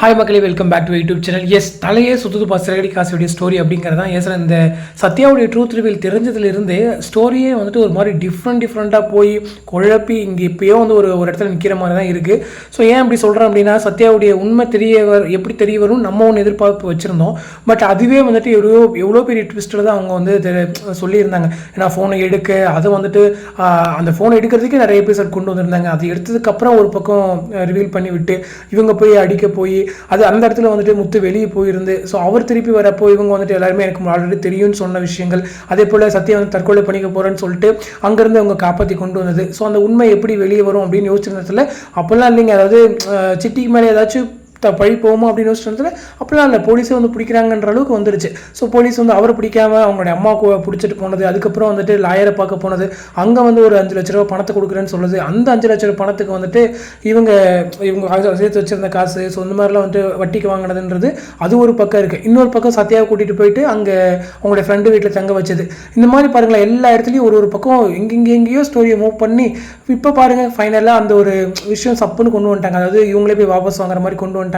Hi மக்களே, welcome back to YouTube channel. Yes, தலையே சுற்றுது சிறகடி காசுடைய ஸ்டோரி அப்படிங்கிறதான். எஸ், இந்த சத்யாவுடைய ட்ரூத் ரிவீல் தெரிஞ்சதுலேருந்தே ஸ்டோரியே வந்துட்டு ஒரு மாதிரி டிஃப்ரெண்ட்டாக போய் குழப்பி இங்கே இப்போயோ ஒரு இடத்துல நிற்கிற மாதிரி தான் இருக்குது. ஸோ ஏன் அப்படி சொல்கிறேன் அப்படின்னா, சத்யாவுடைய உண்மை எப்படி தெரிய வரும் நம்ம ஒன்று எதிர்பார்ப்பு வச்சுருந்தோம். பட் அதுவே வந்துட்டு எவ்வளோ பெரிய ட்விஸ்ட்டில் தான் அவங்க வந்து சொல்லியிருந்தாங்க. ஏன்னா ஃபோனை எடுக்க அதை வந்துட்டு அந்த ஃபோனை எடுக்கிறதுக்கே நிறைய எபிசோட் கொண்டு வந்திருந்தாங்க. அது எடுத்ததுக்கப்புறம் ஒரு பக்கம் ரிவீல் பண்ணி விட்டு இவங்க போய் அடிக்க போய் அது அந்த இடத்துல வந்துட்டு முத்து வெளியே போயிருந்து. ஸோ அவர் திருப்பி வரப்போ இவங்க வந்துட்டு எல்லாருமே எனக்கு ஆல்ரெடி தெரியும்னு சொன்ன விஷயங்கள், அதே போல் சத்யா வந்து தற்கொலை பண்ணிக்க போகிறேன்னு சொல்லிட்டு அங்கேருந்து அவங்க காப்பாற்றி கொண்டு வந்தது. ஸோ அந்த உண்மை எப்படி வெளியே வரும் அப்படின்னு யோசிச்சிருந்ததுல அப்போல்லாம் இல்லைங்க. அதாவது சிட்டிக்கு மேலே ஏதாச்சும் பழி போகுமோ அப்படின்னு யோசிச்சதுல அப்படிலாம் இல்லை, போலீஸே வந்து பிடிக்கிறாங்கன்ற அளவுக்கு வந்துருச்சு. ஸோ போலீஸ் வந்து அவரை பிடிக்காம அவங்களுடைய அம்மாவுக்கு பிடிச்சிட்டு போனது, அதுக்கப்புறம் வந்துட்டு லாயரை பார்க்க போனது, அங்கே வந்து ஒரு 5 லட்ச ரூபா பணத்தை கொடுக்குறேன்னு சொல்லுது. அந்த 5 லட்ச ரூபா பணத்துக்கு வந்துட்டு இவங்க சேர்த்து வச்சிருந்த காசு, ஸோ இந்த மாதிரிலாம் வந்துட்டு வட்டிக்கு வாங்கினதுன்றது அது ஒரு பக்கம் இருக்குது. இன்னொரு பக்கம் சத்யாவை கூட்டிகிட்டு போயிட்டு அங்கே அவங்களுடைய ஃப்ரெண்டு வீட்டில் தங்க வச்சது. இந்த மாதிரி பாருங்களேன், எல்லா இடத்துலையும் ஒரு பக்கம் எங்கெங்கேயோ ஸ்டோரியை மூவ் பண்ணி இப்போ பாருங்கள் ஃபைனலாக அந்த ஒரு விஷயம் சப்புன்னு கொண்டு வந்துட்டாங்க. அதாவது இவங்களே போய் வாபஸ் வாங்குற மாதிரி கொண்டு வந்துட்டாங்க.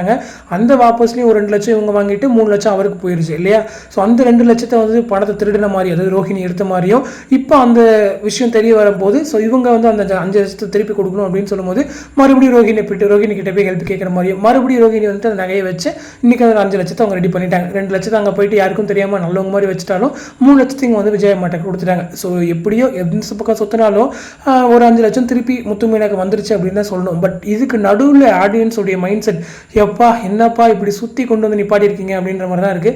அந்த வாபஸ்லேயும் ஒரு 2 லட்சம் இவங்க வாங்கிட்டு 3 லட்சம் அவருக்கு போயிருச்சு இல்லையா. ஸோ அந்த 2 லட்சத்தை வந்து பணத்தை திருடின மாதிரி, அதாவது ரோஹிணி எடுத்த மாதிரியும் இப்போ அந்த விஷயம் தெரிய வரும்போது ஸோ இவங்க வந்து அந்த 5 லட்சத்தை திருப்பி கொடுக்கணும் அப்படின்னு சொல்லும்போது மறுபடியும் ரோஹிணி கிட்ட போய் ஹெல்ப் கேட்குற மாதிரியும் மறுபடியும் ரோஹிணி வந்து அந்த நகையை வச்சு இன்றைக்கி அந்த 5 லட்சத்தை அவங்க ரெடி பண்ணிட்டாங்க. 2 லட்சத்தை அங்கே போயிட்டு யாருக்கும் தெரியாமல் நல்லவங்க மாதிரி வச்சுட்டாலும் 3 லட்சத்தை இங்கே வந்து விஜயமாட்ட கொடுத்துட்டாங்க. ஸோ எப்படியோ எந்த பக்கம் சொத்தினாலும் ஒரு 5 லட்சம் திருப்பி முத்து மீனாக்கு வந்துருச்சு அப்படின்னு தான் சொல்லணும். பட் இதுக்கு நடுவில் ஆடியன்ஸோடைய மைண்ட் செட் என்னப்பா இப்படி சுற்றி கொண்டு வந்து நிப்பாட்டி இருக்கீங்க அப்படின்ற மாதிரி தான் இருக்குது.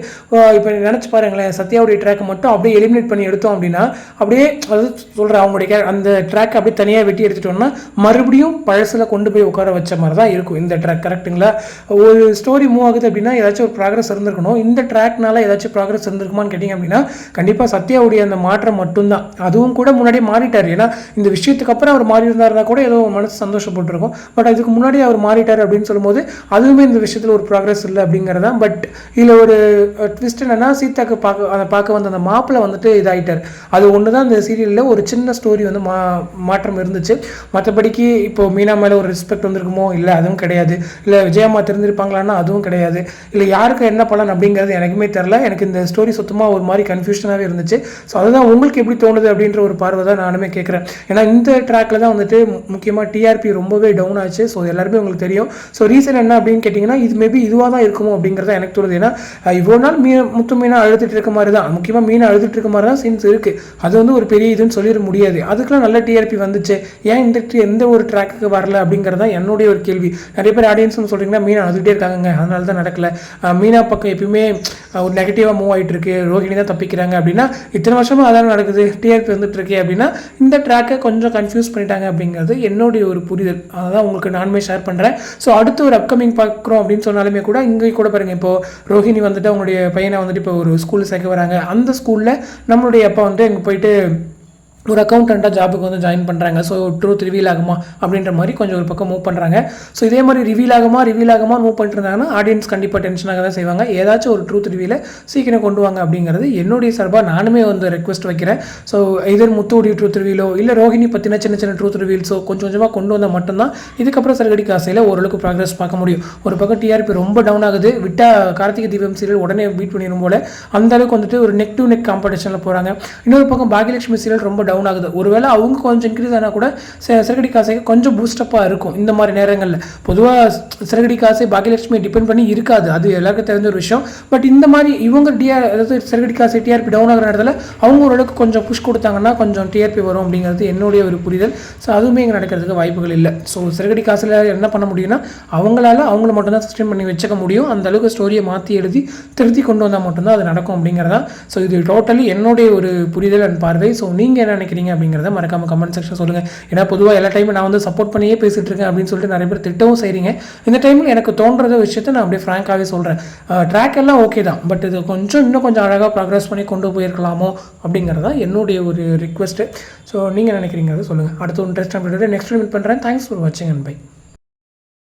இப்போ நினச்சி பாருங்களேன், சத்யாவுடைய ட்ராக்கை மட்டும் அப்படியே எலிமினேட் பண்ணி எடுத்தோம் அப்படின்னா அப்படியே அது சொல்கிறேன் அவங்களுடைய அந்த ட்ராக் அப்படியே தனியாக வெட்டி எடுத்துட்டோம்னா மறுபடியும் பழசில் கொண்டு போய் உட்கார வச்ச மாதிரி தான் இருக்கும் இந்த ட்ராக். கரெக்டுங்களா? ஒரு ஸ்டோரி மூவ் ஆகுது அப்படின்னா ஏதாச்சும் ஒரு ப்ராக்ரஸ் இருந்திருக்கணும். இந்த ட்ராக்னால ஏதாச்சும் ப்ராக்ரஸ் இருந்திருக்குமான்னு கேட்டிங்க அப்படின்னா கண்டிப்பாக சத்யாவுடைய அந்த மாற்றம் மட்டும்தான். அதுவும் கூட முன்னாடியே மாறிட்டார். ஏன்னா இந்த விஷயத்துக்கு அப்புறம் அவர் மாறி இருந்தாருன்னா கூட ஏதோ மனசு சந்தோஷப்பட்டிருக்கும். பட் அதுக்கு முன்னாடி அவர் மாறிட்டார் அப்படின்னு சொல்லும்போது அதுவுமே இந்த விஷயத்தில் ஒரு ப்ராக்ரஸ் இல்லை அப்படிங்கிறதான். பட் இதில் ஒரு ட்விஸ்ட் என்னன்னா, சீதாக்கு பார்க்க வந்த அந்த மாப்பிள்ளை வந்துட்டு இதாகிட்டார். அது ஒன்று தான் இந்த சீரியலில் ஒரு சின்ன ஸ்டோரி வந்து மாற்றம் இருந்துச்சு. மற்றபடிக்கு இப்போ மீனா மேலே ஒரு ரெஸ்பெக்ட் வந்திருக்குமோ இல்லை, அதுவும் கிடையாது. இல்லை விஜயம்மா தெரிஞ்சிருப்பாங்களான்னா அதுவும் கிடையாது. இல்லை யாருக்கு என்ன பலன் அப்படிங்கிறது எனக்குமே தெரில. எனக்கு இந்த ஸ்டோரி சுத்தமாக ஒரு மாதிரி கன்ஃபியூஷனாகவே இருந்துச்சு. ஸோ அதுதான் உங்களுக்கு எப்படி தோணுது அப்படின்ற ஒரு பார்வை தான் நானுமே கேட்குறேன். ஏன்னா இந்த ட்ராக்கில் தான் வந்துட்டு முக்கியமாக டிஆர்பி ரொம்பவே டவுன் ஆச்சு. ஸோ எல்லாருமே உங்களுக்கு தெரியும். ஸோ ரீசன் என்ன அப்படின்னு கேட்டிங்கன்னா, இது மேபி இதுவாக தான் இருக்குமோ அப்படிங்கிறத எனக்கு தோணுது. ஏன்னா இவ்வளோ நாள் முத்து மீனா அழுதுட்டு இருக்க மாதிரி தான், முக்கியமாக மீனை அழுதுட்டு இருக்க மாதிரி தான் சீன்ஸ் இருக்குது. அது வந்து ஒரு பெரிய இதுன்னு சொல்லிட முடியாது. அதுக்கெலாம் நல்ல டிஆர்பி வந்துச்சு, ஏன் எந்த ஒரு ட்ராக்குக்கு வரல அப்படிங்கிறது தான் என்னுடைய ஒரு கேள்வி. நிறைய பேர் ஆடியன்ஸ்னு சொல்கிறீங்கன்னா மீனா அழுதுகிட்டே இருக்காங்க, அதனால தான் நடக்கலை. மீனா பக்கம் எப்பயுமே ஒரு நெகட்டிவாக மூவ் ஆகிட்டு இருக்கு, ரோஹிணி தான் தப்பிக்கிறாங்க அப்படின்னா இத்தனை வருஷமாக அதான் நடக்குது, டிஆர்பி வந்துட்டு இருக்கே அப்படின்னா இந்த ட்ராக்கை கொஞ்சம் கன்ஃபியூஸ் பண்ணிட்டாங்க அப்படிங்கிறது என்னுடைய ஒரு புரிதல். அதான் உங்களுக்கு நானுமே ஷேர் பண்ணுறேன். ஸோ அடுத்து ஒரு அப்கமிங் பார்க்குறோம் அப்படின்னு சொன்னாலுமே கூட இங்கே கூட பாருங்கள், இப்போ ரோஹிணி வந்துட்டு அவங்களுடைய பையனை வந்துட்டு இப்போ ஒரு ஸ்கூலில் சேர்க்க வராங்க. அந்த ஸ்கூலில் நம்மளுடைய அப்பா வந்துட்டு இங்கே போயிட்டு ஒரு அக்கௌண்டண்ட்டாக ஜாபுக்கு வந்து ஜாயின் பண்ணுறாங்க. ஸோ ட்ரூத் ரிவீல் ஆகுமா அப்படின்ற மாதிரி கொஞ்சம் ஒரு பக்கம் மூவ் பண்ணுறாங்க. ஸோ இதே மாதிரி ரிவீல் ஆகுமா மூவ் பண்ணிட்டு இருந்தாங்கன்னா ஆடியன்ஸ் கண்டிப்பாக டென்ஷனாக தான் செய்வாங்க. ஏதாச்சும் ஒரு ட்ரூத் ரிவீலை சீக்கிரம் கொண்டு வாங்க அப்படிங்கிறது என்னுடைய சார்பாக நானுமே வந்து ரெக்வஸ்ட் வைக்கிறேன். ஸோ இதர் முத்துடைய ட்ரூத் ரிவீலோ இல்லை ரோஹிணி பற்றின சின்ன ட்ரூத் ரிவீல்ஸோ கொஞ்சம் கொஞ்சமாக கொண்டு வந்தால் மட்டும்தான் இதுக்கப்புறம் சிறகடி காசையில் ஓரளவுக்கு ப்ராக்ரஸ் பார்க்க முடியும். ஒரு பக்கம் டிஆர்பி ரொம்ப டவுன் ஆகுது, விட்டால் கார்த்திகை தீபம் சீரியல் உடனே பீட் பண்ணிடும் போல அந்த அளவுக்கு வந்துட்டு ஒரு நெக் டு நெக் காம்படிஷனில் போகிறாங்க. இன்னொரு பக்கம் பாகியலட்சுமி சீரியல் ரொம்ப டவுன் ஆகுது. ஒருவேளை அவங்க கொஞ்சம் இன்க்ரீஸ் ஆனால் கூட சிறகடி காசை கொஞ்சம் பூஸ்டப்பாக இருக்கும் இந்த மாதிரி நேரங்களில். பொதுவாக சிறகடி காசை பாகியலட்சுமி டிபெண்ட் பண்ணி இருக்காது, அது எல்லாருக்கும் தெரிஞ்ச ஒரு விஷயம். பட் இந்த மாதிரி இவங்க அதாவது சிறகடி காசை டிஆர்பி டவுன் ஆகிற இடத்துல அவங்க ஓரளவுக்கு கொஞ்சம் புஷ் கொடுத்தாங்கன்னா கொஞ்சம் டிஆர்பி வரும் அப்படிங்கிறது என்னுடைய ஒரு புரிதல். ஸோ அதுவுமே இங்கே நடக்கிறதுக்கு வாய்ப்புகள் இல்லை. ஸோ சிறகடி காசில் என்ன பண்ண முடியும்னா அவங்கள மட்டும்தான் சஸ்டெயின் பண்ணி வச்சுக்க முடியும். அந்த அளவுக்கு ஸ்டோரியை மாற்றி எழுதி திருத்தி கொண்டு வந்தால் மட்டும்தான் அது நடக்கும் அப்படிங்கிறதா. ஸோ இது டோட்டலி என்னுடைய ஒரு புரிதல் அண்ட் பார்வை. ஸோ நீங்கள் என்ன நினைக்கிறீங்க அப்படிங்கிறத மறக்காம கமெண்ட் செக்ஷன் சொல்லுங்கள். ஏன்னா பொதுவாக எல்லா டைமும் நான் வந்து சப்போர்ட் பண்ணியே பேசிகிட்டு இருக்கேன் அப்படின்னு சொல்லிட்டு நிறைய பேர் திட்டவும் செய்கிறீங்க. இந்த டைமில் எனக்கு தோன்ற விஷயத்தை நான் அப்படியே ஃப்ராங்காகவே சொல்கிறேன். ட்ராக் எல்லாம் ஓகே தான், பட் இது இன்னும் கொஞ்சம் அழகாக ப்ராக்ரஸ் பண்ணி கொண்டு போயிருக்கலாமோ அப்படிங்கிறதா என்னுடைய ஒரு ரிக்வெஸ்ட்டு. ஸோ நீங்கள் நினைக்கிறீங்கிறத சொல்லுங்கள். அடுத்த ஒரு இன்ட்ரெஸ்ட் நெக்ஸ்ட் மீட் பண்ணுறேன். தேங்க்ஸ் ஃபார் வாட்சிங் அண்ட் பை.